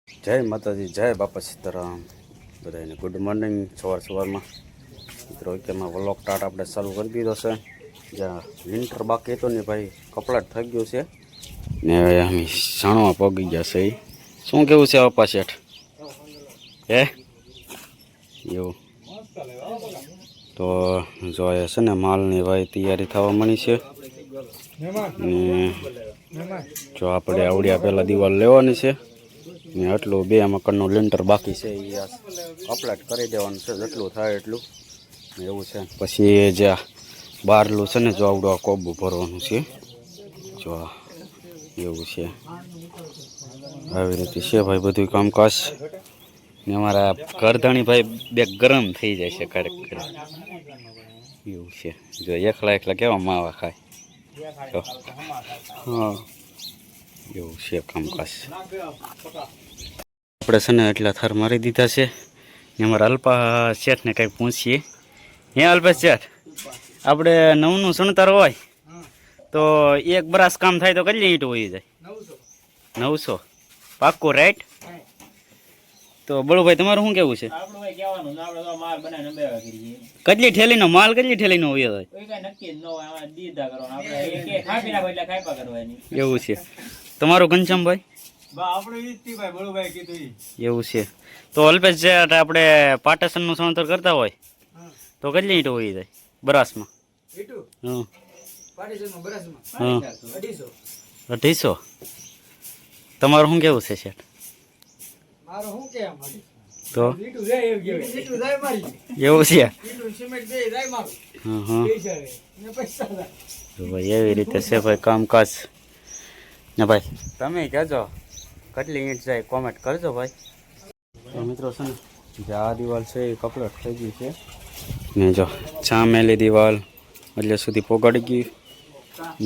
જય માતાજી, જય બાપા સીતારામ. બધાને ગુડ મોર્નિંગ. સવારમાં મિત્રો અત્યારમાં વ્લોગ સ્ટાર્ટ આપણે ચાલુ કરી દીધો છે. જ્યાં વિન્ટર બાકી હતો ને ભાઈ કપડાટ થઈ ગયું છે ને હવે અમે સાણવા પગી ગયા છે. શું કેવું છે બાપા શેઠ? હે એવું તો જો છે ને માલની ભાઈ તૈયારી થવા મળી છે ને જો આપણે આવડ્યા પહેલાં દિવાલ લેવાની છે ને એટલું 2 મકાનનું લેન્ટર બાકી છે એ કપલાટ કરી દેવાનું છે જેટલું થાય એટલું એવું છે. પછી જે બહારલું છે ને જો આવડું આ કોબું ભરવાનું છે જો એવું છે. આવી રીતે છે ભાઈ બધું કામકાજ ને અમારા ઘરધણી ભાઈ બે ગરમ થઈ જાય છે ક્યારેક એવું છે. જો એકલા કેવા માવા ખાય હા એવું છે કામકાજ. આપણે છે ને એટલા થર મારી દીધા છે ને અમારા અલ્પા શેઠને કંઈક પૂછીએ. હે અલ્પેશ શેઠ, આપણે નવનું સણતર હોય તો એક બરાસ કામ થાય તો કેટલી ઈંટ હોઈ જાય? 900 પાક્કું રાઈટ? તો બળુભાઈ તમારું શું કેવું છે? કેટલી ઠેલીનો માલ કેટલી ઠેલીનો હોય એવું છે તમારું ઘનશ્યામભાઈ? એવું છે. તો અલ્પેશ આપણે પાટેશનનું સણતર કરતા હોય તો કેટલી ઈંટો હોઈ જાય બરાસમાં? 250. તમારું શું કેવું છે શેઠ? તો એવું છે ભાઈ એવી રીતે છે ભાઈ કામકાજ ને ભાઈ તમે કહેજો કેટલી ઈંટ જાય કોમેન્ટ કરજો ભાઈ. તો મિત્રો છે ને જે આ દિવાલ છે એ કપડટ થઈ ગઈ છે ને જો ચામેલી દિવાલ એટલે સુધી પોગાડી ગઈ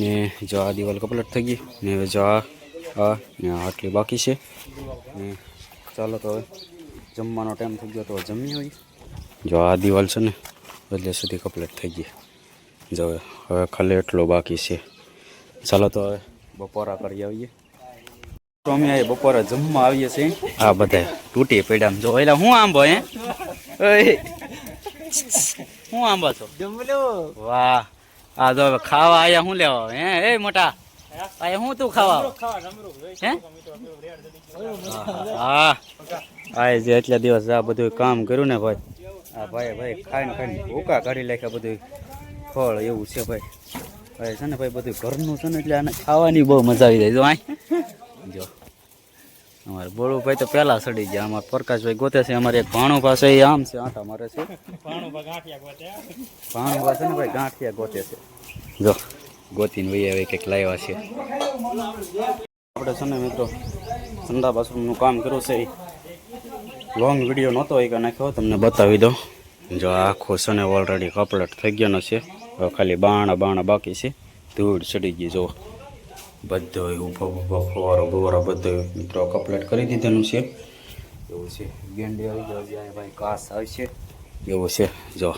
ને જો આ દિવાલ કપડટ થઈ ગઈ ને હવે જો આ ને આટલી બાકી છે ને ચાલો તો હવે જમવાનો ટાઈમ થઈ ગયો તો જમી હોય. જો આ દિવાલ છે ને એટલે સુધી કમ્પ્લીટ થઈ ગઈ. જો હવે ખાલી એટલો બાકી છે. ચાલો તો હવે બપોરા કરી આવીએ. તો અમે આ બપોરા જમવા આવીએ છીએ. આ બધા તૂટી પડ્યા જો એટલે હું આંબો હે હું આંબા છો? વાહ આ જો ખાવા આયા હું લેવા હે એ મોટા આ હું તું ખાવા હે? હા આ જે એટલા દિવસ આ બધું કામ કર્યું ને ભાઈ આ ભાઈ ખાઈને ભૂકા કાઢી નાખ્યા બધું ફળ એવું છે ભાઈ. ભાઈ છે ને ભાઈ બધું ઘરનું છે ને એટલે આને ખાવાની બહુ મજા આવી જાય. જો આ જો અમારે બોળુભાઈ તો પહેલા સડી ગયા. અમારે પ્રકાશભાઈ ગોતે છે. અમારે એક ભાણું પાસે એ આમ છે આંટા મારે છે. ભાણું પાસે ને ભાઈ ગાંઠિયા ગોતે છે. જો ગોતીને વહી હવે કંઈક લાવ્યા છે. આપણે છે ને મિત્રો સંડા બાથરૂમનું કામ કર્યું છે. લોંગ વિડીયો નહોતો એ નાખ્યો તમને બતાવી દો. જો આખો છે ને ઓલરેડી કપલેટ થઈ ગયાનો છે. હવે ખાલી બાણા બાકી છે. ધૂળ ચડી ગઈ જો બધો ઊભો ફવારો બધો મિત્રો કપલેટ કરી દીધેલું છે એવું છે. ગેંડી આવી ગયો જ્યાં ભાઈ ઘાસ આવશે એવું છે. જો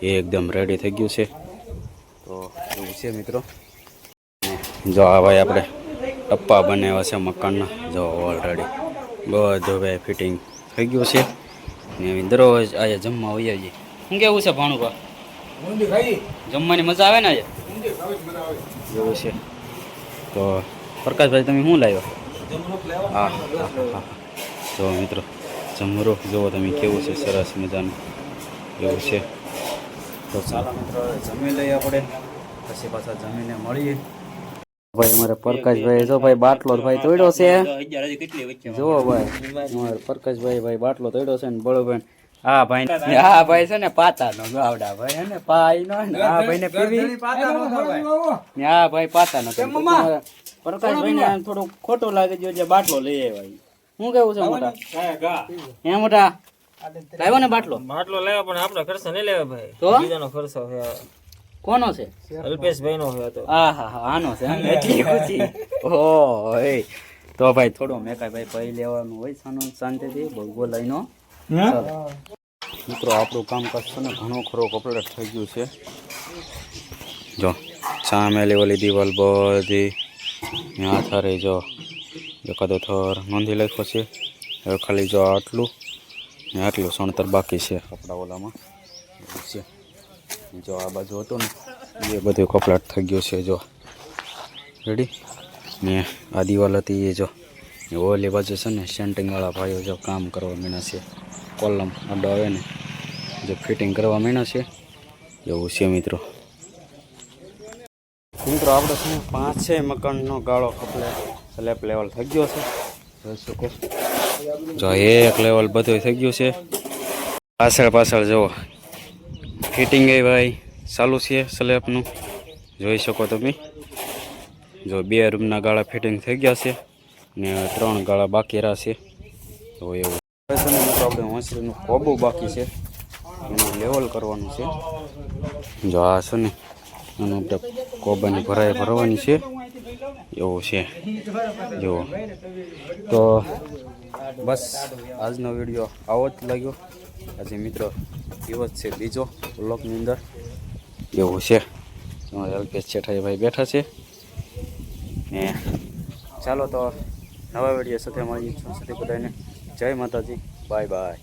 એકદમ રેડી થઈ ગયું છે તો એવું છે મિત્રો. જો આ ભાઈ આપણે ટપ્પા બનાવ્યા છે મકાનના. જો ઓલરેડી બધું ભાઈ ફિટિંગ થઈ ગયું છે ને દરરોજ આજે જમવા હોઈ આવીએ. શું કેવું છે ભાણુભા? જમવાની મજા આવે ને આજે એવું છે. તો પ્રકાશભાઈ તમે શું લાવ્યો? હા જો મિત્રો જમરો જુઓ તમે કેવું છે સરસ મજાનું એવું છે. તો ચાલો મિત્રો જમી લઈએ આપણે પછી પાછા જમીને મળીએ. ભાઈ અમારે પ્રકાશભાઈ જો ભાઈ બાટલો ભાઈ તોડ્યો છે. જુઓ ભાઈ અમારે પ્રકાશભાઈ બાટલો તોડ્યો છે ને બળોભાઈ હા ભાઈ છે ને પાતા નો ગાવડા ભાઈ હે ને પાઈ નો આ ભાઈ ને પીવી હા ભાઈ પાતા નો પ્રકાશભાઈ ને થોડું ખોટું લાગે જો જે બાટલો લઈ આવ્યા. શું કેવું છે મોટા? હે મોટા લાવ્યો ને બાટલો લેવા પણ આપણો ખર્ચો નહીં લેવા ભાઈ. તો બીજાનો ખર્ચો છે. કોનો છે? અલ્પેશભાઈ નો હતો. હા આનો છે એટલી ખુશી. ઓહો તો ભાઈ થોડું મેકાય ભાઈ પૈ લેવાનું હોય શાંતિથી બહુ બોલાય નો. મિત્રો આપણું કામકાજ છે ને ઘણો ખરો કમ્પ્લીટ થઈ ગયું છે. જો સામેલી ઓલી દિવાલ બધી ત્યાં થારે જો એકાદો થર નોંધી લખ્યો છે હવે ખાલી જો આટલું ને આટલું સણતર બાકી છે કપડા ઓલામાં એવું છે. જો આ બાજુ હતું ને એ બધું કપડાટ થઈ ગયું છે. જો રેડી ને આ દિવાલ હતી એ જો ઓલી બાજુ છે ને સેન્ટિંગવાળા ભાઈઓ જો કામ કરવા માંડ્યા છે. કોલમ આડો આવે ને જો ફિટિંગ કરવા માંડ્યા છે એવું છે મિત્રો. આપણે છે ને 5-6 મકાનનો ગાળો કપડે સ્લેબ લેવલ થઈ ગયો છે. જોઈ શકો જો એક લેવલ બધું થઈ ગયું છે. પાછળ જુઓ ફિટિંગ એ ભાઈ ચાલુ છે સ્લેબનું જોઈ શકો તમે. જો 2 રૂમના ગાળા ફિટિંગ થઈ ગયા છે ને 3 ગાળા બાકી રહ્યા છે. તો એવું આપણે હોંસરીનું કોબું બાકી છે એનું લેવલ કરવાનું છે. જો આ છે ને એનું આપણે કોબાની ભરવાની છે એવું છે. જુઓ તો બસ આજનો વિડીયો આવો જ લાગ્યો. આજે મિત્રો દિવસ છે બીજો બ્લોકની અંદર એવું છે. અલ્પેશ જેઠાભાઈ બેઠા છે ને ચાલો તો નવા વિડીયો સાથે મળીએ છું. સાથે બધાને જય માતાજી, બાય બાય.